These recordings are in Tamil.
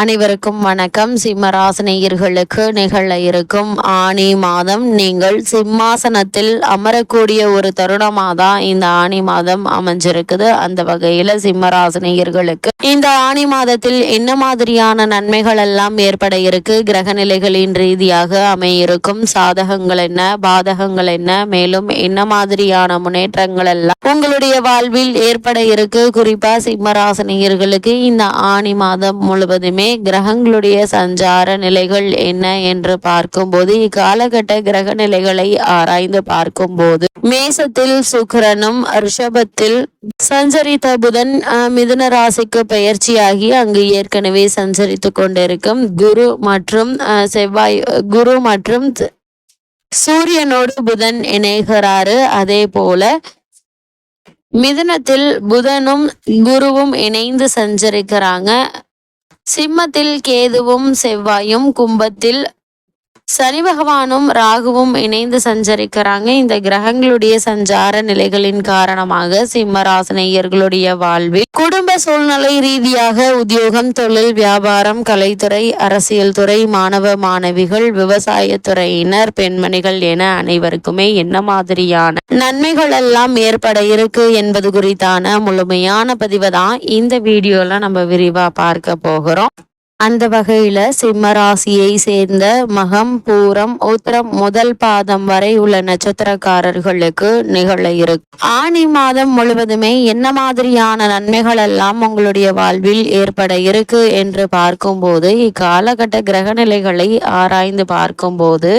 அனைவருக்கும் வணக்கம். சிம்மராசினியர்களுக்கு நிகழ இருக்கும் ஆனி மாதம் நீங்கள் சிம்மாசனத்தில் அமரக்கூடிய ஒரு தருணமாக தான் இந்த ஆனி மாதம் அமைஞ்சிருக்குது. அந்த வகையில சிம்மராசினியர்களுக்கு இந்த ஆனி மாதத்தில் என்ன மாதிரியான நன்மைகள் எல்லாம் ஏற்பட இருக்கு, கிரக நிலைகளின் ரீதியாக அமையிருக்கும் சாதகங்கள் என்ன, பாதகங்கள் என்ன, மேலும் என்ன மாதிரியான முன்னேற்றங்கள் எல்லாம் உங்களுடைய வாழ்வில் ஏற்பட இருக்கு. குறிப்பா சிம்மராசினியர்களுக்கு இந்த ஆனி மாதம் முழுவதுமே கிரகங்களுடைய சஞ்சார நிலைகள் என்ன என்று பார்க்கும்போது, இக்காலகட்ட கிரக நிலைகளை ஆராய்ந்து பார்க்கும்போது, மேசத்தில் சுக்கிரனும் ரிஷபத்தில் சஞ்சரித்த புதன் மிதுன ராசிக்கு பெயர்ச்சியாகி அங்கு ஏற்கனவே சஞ்சரித்து கொண்டிருக்கும் குரு மற்றும் சூரியனோடு புதன் இணைகிறாரு. அதே போல மிதுனத்தில் புதனும் குருவும் இணைந்து சஞ்சரிக்கிறாங்க. சிம்மத்தில் கேதுவும் செவ்வாயும், கும்பத்தில் சனி பகவானும் ராகுவும் இணைந்து சஞ்சரிக்கிறாங்க. இந்த கிரகங்களுடைய சஞ்சார நிலைகளின் காரணமாக சிம்மராசினியர்களுடைய வாழ்வில் குடும்ப சூழ்நிலை ரீதியாக உத்தியோகம், தொழில், வியாபாரம், கலைத்துறை, அரசியல் துறை, மாணவ மாணவிகள், விவசாயத்துறையினர், பெண்மணிகள் என அனைவருக்குமே என்ன மாதிரியான நன்மைகள் எல்லாம் ஏற்பட இருக்கு என்பது குறித்தான முழுமையான பதிவை தான் இந்த வீடியோல நம்ம விரிவா பார்க்க போகிறோம். அந்த வகையில சிம்ம ராசியை சேர்ந்த மகம், பூரம், உத்திரம் முதல் பாதம் வரை உள்ள நட்சத்திரக்காரர்களுக்கு நிகழ இருக்கு ஆனி மாதம் முழுவதுமே என்ன மாதிரியான நன்மைகள் எல்லாம் உங்களுடைய வாழ்வில் ஏற்பட இருக்கு என்று பார்க்கும்போது, இக்காலகட்ட கிரக நிலைகளை ஆராய்ந்து பார்க்கும்போது,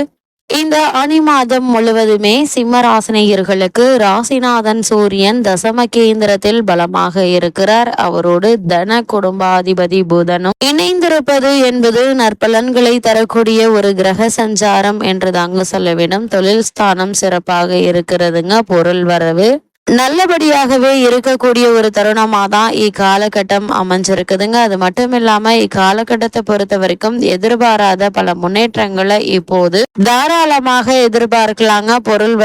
இந்த ஆனி மாதம் முழுவதுமே சிம்மராசினியர்களுக்கு ராசிநாதன் சூரியன் தசம கேந்திரத்தில் பலமாக இருக்கிறார். அவரோடு தன குடும்பாதிபதி புதனும் இணைந்திருப்பது என்பது நற்பலன்களை தரக்கூடிய ஒரு கிரக சஞ்சாரம் என்று தாங்க சொல்ல வேண்டும். தொழில் ஸ்தானம் சிறப்பாக இருக்கிறதுங்க. பொருள் வரவு நல்லபடியாகவே இருக்கக்கூடிய ஒரு தருணமா தான் இக்காலகட்டம் அமைஞ்சிருக்குதுங்க. அது மட்டும் இல்லாம இக்காலகட்டத்தை பொறுத்த வரைக்கும் எதிர்பாராத பல முன்னேற்றங்களை இப்போது தாராளமாக எதிர்பார்க்கலாங்க. பொருள்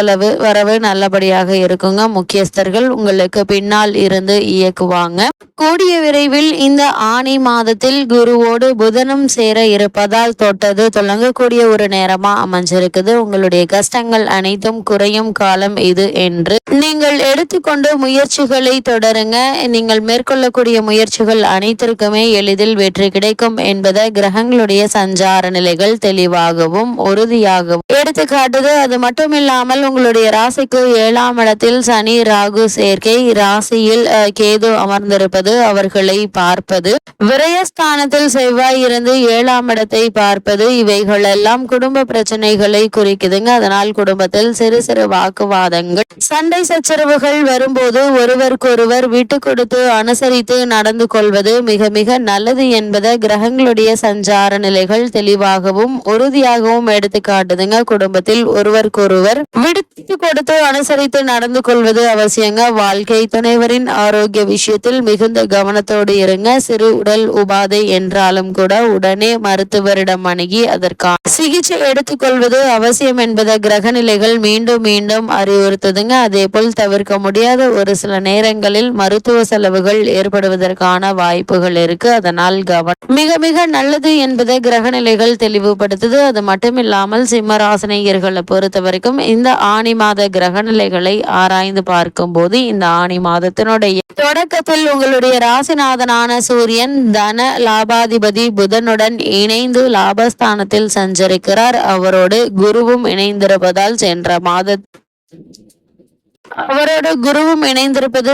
வரவு நல்லபடியாக இருக்குங்க. முக்கியஸ்தர்கள் உங்களுக்கு பின்னால் இருந்து இயக்குவாங்க. கூடிய விரைவில் இந்த ஆனி மாதத்தில் குருவோடு புதனும் சேர இருப்பதால் தொட்டது தொடங்கக்கூடிய ஒரு நேரமா அமைஞ்சிருக்குது. உங்களுடைய கஷ்டங்கள் அனைத்தும் குறையும் காலம் இது என்று நீங்கள் எடுத்துக்கொண்டு முயற்சிகளை தொடருங்க. நீங்கள் மேற்கொள்ளக்கூடிய முயற்சிகள் அனைத்திற்குமே எளிதில் வெற்றி கிடைக்கும் என்பதை கிரகங்களுடைய சஞ்சார நிலைகள் தெளிவாகவும் உறுதியாகவும் எடுத்துக்காட்டுது. அது மட்டும் இல்லாமல் உங்களுடைய ராசிக்கு 7ஆம் இடத்தில் சனி ராகு சேர்க்கை, ராசியில் கேது அமர்ந்திருப்பது, அவர்களை பார்ப்பது, விரயஸ்தானத்தில் செவ்வாய் இருந்து 7ஆம் இடத்தை பார்ப்பது, இவைகள் எல்லாம் குடும்ப பிரச்சனைகளை குறிக்குதுங்க. அதனால் குடும்பத்தில் சிறு சிறு வாக்குவாதங்கள், சண்டை சச்சரவுகள் வரும்போது ஒருவருக்கொருவர் விட்டு கொடுத்து அனுசரித்து நடந்து கொள்வது மிக மிக நல்லது என்பதை கிரகங்களுடைய சஞ்சார நிலைகள் தெளிவாகவும் உறுதியாகவும் எடுத்து காட்டுதுங்க. குடும்பத்தில் ஒருவருக்கொருவர் விட்டு கொடுத்து அனுசரித்து நடந்து கொள்வது அவசியங்க. வாழ்க்கை துணைவரின் ஆரோக்கிய விஷயத்தில் மிகுந்த கவனத்தோடு இருங்க. சிறு உடல் உபாதை என்றாலும் கூட உடனே மருத்துவரிடம் அணுகி அதற்கான சிகிச்சை எடுத்துக்கொள்வது அவசியம் என்பதை கிரக நிலைகள் மீண்டும் மீண்டும் அறிவுறுத்துதுங்க. அதே போல் தவிர்க்க முடியாத ஒரு சில நேரங்களில் மருத்துவ செலவுகள் ஏற்படுவதற்கான வாய்ப்புகள் இருக்கு. அதனால் மிக மிக நல்லது என்பதை கிரக நிலைகள் தெளிவுபடுத்துது. அது மட்டும் இல்லாமல் சிம்மராசினியர்களை பொறுத்த வரைக்கும் இந்த ஆனி மாத கிரக நிலைகளை ஆராய்ந்து பார்க்கும் போது, இந்த ஆனி மாதத்தினுடைய தொடக்கத்தில் உங்களுடைய ராசிநாதனான சூரியன் தன லாபாதிபதி புதனுடன் இணைந்து லாபஸ்தானத்தில் சஞ்சரிக்கிறார். அவரோடு குருவும் இணைந்திருப்பதால்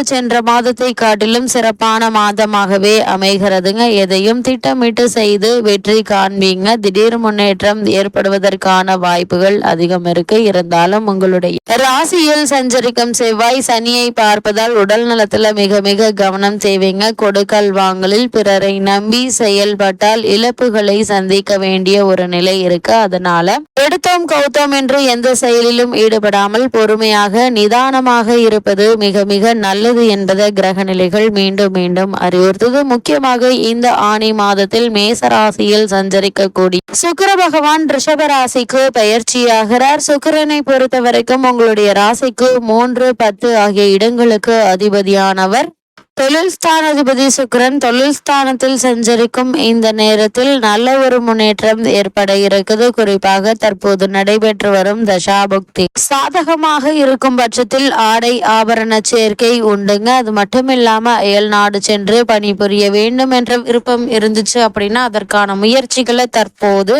சென்ற மாதத்தை காட்டிலும் சிறப்பான மாதமாகவே அமைகிறதுங்க. எதையும் திட்டமிட்டு செய்து வெற்றி காண்பீங்க. திடீர் முன்னேற்றம் ஏற்படுவதற்கான வாய்ப்புகள் அதிகம் இருக்கு. இருந்தாலும் உங்களுடைய ராசியில் சஞ்சரிக்கும் செவ்வாய் சனியை பார்ப்பதால் உடல் நலத்துல மிக மிக கவனம் தேவைங்க. கொடுக்கல் வாங்கலில் பிறரை நம்பி செயல்பட்டால் இழப்புகளை சந்திக்க வேண்டிய ஒரு நிலை இருக்கு. அதனால எடுத்தோம் கௌத்தோம் என்று எந்த செயலிலும் ஈடுபடாமல் பொறுமையாக நிதானமாக இருப்பது மிக மிக நல்லது என்பதை கிரக நிலைகள் மீண்டும் மீண்டும் அறிவுறுத்தது. முக்கியமாக இந்த ஆனி மாதத்தில் மேசராசியில் சஞ்சரிக்கக்கூடிய சுக்கிர பகவான் ரிஷப ராசிக்கு பயிற்சியாகிறார். சுக்கிரனை பொறுத்த வரைக்கும் உங்களுடைய ராசிக்கு 3, 10 ஆகிய இடங்களுக்கு அதிபதியானவர். தொழில் ஸ்தானாதிபதி சுக்கிரன் தொழில் ஸ்தானத்தில் சஞ்சரிக்கும் இந்த நேரத்தில் நல்ல ஒரு முன்னேற்றம் ஏற்பட இருக்குது. குறிப்பாக தற்போது நடைபெற்று வரும் தசாபுக்தி சாதகமாக இருக்கும் பட்சத்தில் ஆடை ஆபரண சேர்க்கை உண்டுங்க. அது மட்டும் இல்லாம அயல் நாடு சென்று பணிபுரிய வேண்டும் என்ற விருப்பம் இருந்துச்சு அப்படின்னா அதற்கான முயற்சிகளை தற்போது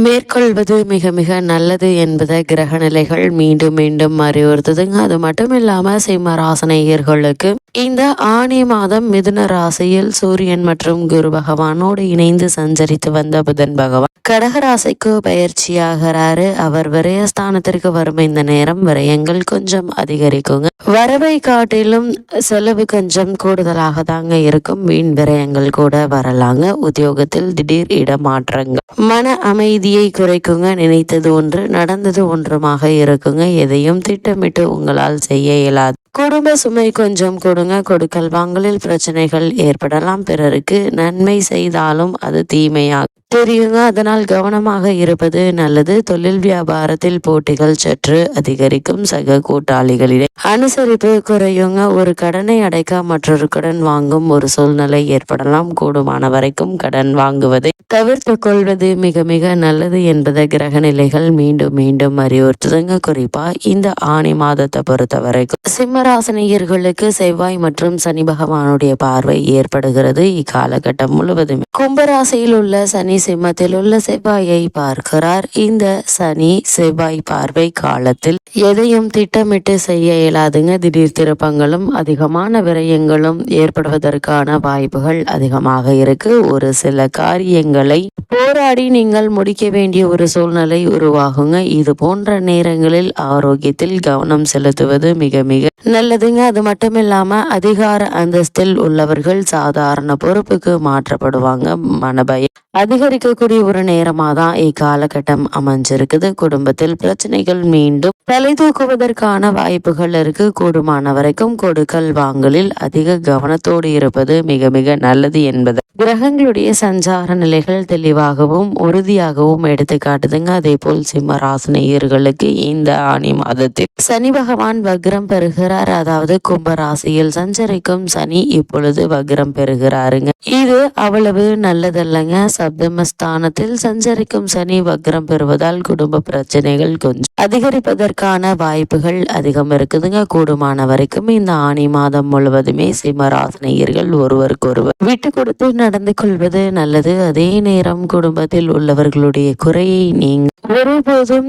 மேற்கொள்வது மிக மிக நல்லது என்பதை கிரக நிலைகள் மீண்டும் மீண்டும் அறிவுறுத்துதுங்க. அது மட்டும் இல்லாம சிம்ம ராசினியர்களுக்கு இந்த ஆனி மாதம் மிதுன ராசியில் சூரியன் மற்றும் குரு பகவானோடு இணைந்து சஞ்சரித்து வந்த புதன் பகவான் கடகராசிக்கு பயிற்சியாகிறாரு. அவர் விரயஸ்தானத்திற்கு வரும் இந்த நேரம் விரயங்கள் கொஞ்சம் அதிகரிக்குங்க. வரவை காட்டிலும் செலவு கொஞ்சம் கூடுதலாக தாங்க இருக்கும். வீண் விரயங்கள் கூட வரலாங்க. உத்தியோகத்தில் திடீர் இடமாற்றங்கள் மன அமைதியை குறைக்குங்க. நினைத்தது ஒன்று நடந்தது ஒன்றுமாக இருக்குங்க. எதையும் திட்டமிட்டு உங்களால் செய்ய இயலாது. குடும்ப சுமை கொஞ்சம் கொடுங்க. கொடுக்கல் வாங்கலில் பிரச்சனைகள் ஏற்படலாம். பிறருக்கு நன்மை செய்தாலும் அது தீமையாக தெரியுங்க. அதனால் கவனமாக இருப்பது நல்லது. தொழில் வியாபாரத்தில் போட்டிகள் சற்று அதிகரிக்கும். சக கூட்டாளிகளிடையே அனுசரிப்பு குறையுங்க. ஒரு கடனை அடைக்க மற்றொரு கடன் வாங்கும் ஒரு சூழ்நிலை ஏற்படலாம். கூடுமான வரைக்கும் கடன் வாங்குவதை தவிர்த்து கொள்வது மிக மிக நல்லது என்பதை கிரக நிலைகள் மீண்டும் மீண்டும் அறிவுறுத்துதுங்க. குறிப்பா இந்த ஆணி மாதத்தை பொறுத்த வரைக்கும் சிம்மராசினியர்களுக்கு செவ்வாய் மற்றும் சனி பகவானுடைய பார்வை ஏற்படுகிறது. இக்காலகட்டம் முழுவதுமே கும்பராசியில் உள்ள சனி சிம்மத்தில் உள்ள செவ்வாயை பார்க்கிறார். இந்த சனி செவ்வாய் பார்வை காலத்தில் எதையும் திட்டமிட்டு செய்ய இயலாதுங்க. திடீர் திருப்பங்களும் அதிகமான விரயங்களும் ஏற்படுவதற்கான வாய்ப்புகள் அதிகமாக இருக்கு. ஒரு சில காரியங்களை போராடி நீங்கள் முடிக்க வேண்டிய ஒரு சூழ்நிலை உருவாகுங்க. இது போன்ற நேரங்களில் ஆரோக்கியத்தில் கவனம் செலுத்துவது மிக மிக நல்லதுங்க. அது மட்டும் இல்லாம அதிகார அந்தஸ்தில் உள்ளவர்கள் சாதாரண பொறுப்புக்கு மாற்றப்படுவாங்க. மனபயம் அதிகரிக்கக்கூடிய ஒரு நேரமா தான் இக்காலகட்டம் அமைஞ்சிருக்குது. குடும்பத்தில் பிரச்சனைகள் மீண்டும் தலை தூக்குவதற்கான வாய்ப்புகள் இருக்கு. கூடுமான வரைக்கும் கொடுக்கல் வாங்கலில் அதிக கவனத்தோடு இருப்பது மிக மிக நல்லது என்பது கிரகங்களுடைய சஞ்சார நிலைகள் தெளிவாகவும் உறுதியாகவும் எடுத்து காட்டுதுங்க. அதே போல் சிம்ம ராசினியர்களுக்கு இந்த ஆனி மாதத்தில் சனி பகவான் வக்ரம் பெறுகிறார். அதாவது கும்ப ராசியில் சஞ்சரிக்கும் சனி இப்பொழுது வக்ரம் பெறுகிறாருங்க. இது அவ்வளவு நல்லதல்லங்க. சப்தமஸ்தானத்தில் சஞ்சரிக்கும் சனி வக்ரம் பெறுவதால் குடும்ப பிரச்சனைகள் கொஞ்சம் அதிகரிப்பதற்கான வாய்ப்புகள் அதிகம் இருக்குதுங்க. கூடுமான வரைக்கும் இந்த ஆனி மாதம் முழுவதுமே சிம்மராசினியர்கள் ஒருவருக்கொருவர் விட்டு கொடுத்து நடந்து கொள்வது நல்லது. அதே நேரம் குடும்பத்தில் உள்ளவர்களுடைய குறையை நீங்க ஒருபோதும்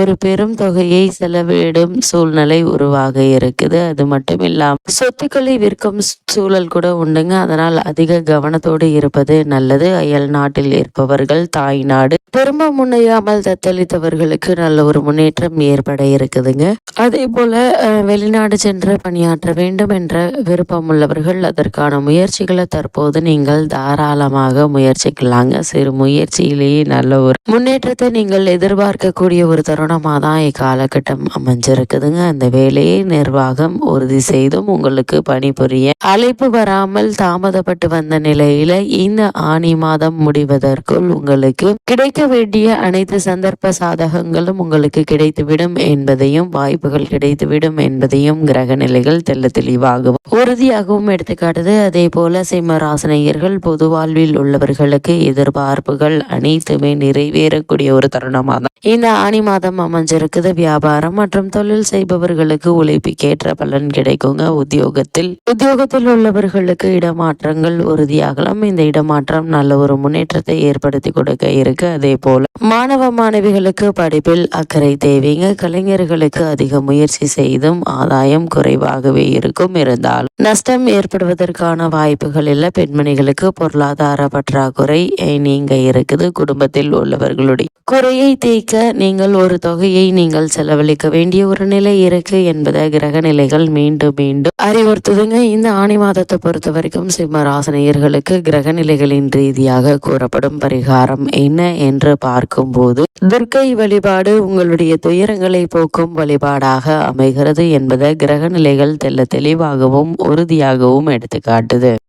ஒரு பெரும் தொகையை செலவிடும் சூழ்நிலை உருவாக இருக்குது. அது மட்டும் இல்லாம சொத்துக்களை விற்கும் சூழல் கூட உண்டுங்க. அதனால் அதிக கவனத்தோடு இருப்பது நல்லது. அயல் நாட்டில் இருப்பவர்கள் தாய் நாடு திரும்ப முன்னையாமல் தத்தளித்தவர்களுக்கு நல்ல ஒரு முன்னேற்றம் ஏற்பட இருக்குதுங்க. அதே போல வெளிநாடு சென்று பணியாற்ற வேண்டும் என்ற விருப்பம் உள்ளவர்கள் அதற்கான முயற்சிகளை தற்போது நீங்கள் தாராளமாக முயற்சிக்கலாங்க. சிறு முயற்சியிலேயே நல்ல ஒரு முன்னேற்றத்தை நீங்கள் எதிர்பார்க்கக்கூடிய ஒரு தருணமாக தான் இக்காலகட்டம் அமைஞ்சிருக்குதுங்க. அந்த வேலையை நிர்வாகம் உறுதி செய்தும் உங்களுக்கு பணிபுரிய அழைப்பு வராமல் தாமதப்பட்டு வந்த நிலையில இந்த ஆனி மாதம் முடிவதற்குள் உங்களுக்கு கிடைக்க வேண்டிய அனைத்து சந்தர்ப்ப சாதகங்களும் உங்களுக்கு கிடைத்துவிடும் என்பதையும் வாய்ப்புகள் கிடைத்துவிடும் என்பதையும் கிரக நிலைகள் தெல்ல தெளிவாகவும் உறுதியாகவும் எடுத்துக்காட்டுது. அதே போல சிம்ம ராசினியர்கள் பொது வாழ்வில் உள்ளவர்களுக்கு எதிர்பார்ப்புகள் அனைத்துமே நிறைவேறக்கூடிய ஒரு தருணமாக தான் இந்த ஆனி மாதம் அமைஞ்சிருக்குது. வியாபாரம் மற்றும் தொழில் செய்பவர்களுக்கு உழைப்புக்கேற்ற பலன் கிடைக்குங்க. உத்தியோகத்தில் உள்ளவர்களுக்கு இடமாற்றங்கள் உறுதியாகலாம். இந்த இடமாற்றம் நல்ல ஒரு முன்னேற்றத்தை ஏற்படுத்தி கொடுக்க இருக்கு. அதே போல மாணவ மாணவிகளுக்கு படிப்பில் அக்கறை தேவைங்க. கலைஞர்களுக்கு அதிக முயற்சி செய்தும் ஆதாயம் குறைவாகவே இருக்கும். இருந்தாலும் நஷ்டம் ஏற்படுவதற்கான வாய்ப்புகள் இல்ல. பெண்மணிகளுக்கு பொருளாதார பற்றாக்குறை நீங்க இருக்குது. குடும்பத்தில் உள்ளவர்களுடைய குறையை தீர்க்க நீங்கள் ஒரு தொகையை நீங்கள் செலவழிக்க வேண்டிய ஒரு நிலை இருக்கு என்பதை கிரக நிலைகள் மீண்டும் மீண்டும் அறிவுறுத்துதுங்க. இந்த ஆனி மாதத்தை பொறுத்த வரைக்கும் சிம்ம ராசினியர்களுக்கு கிரக நிலைகளின் ரீதியாக கூறப்படும் பரிகாரம் என்ன என்று பார்க்கும்போது துர்க்கை வழிபாடு உங்களுடைய துயரங்களை போக்கும் வழிபாடாக அமைகிறது என்பதை கிரக நிலைகள் தெளிவாகவும் உறுதியாகவும் எடுத்து காட்டுது.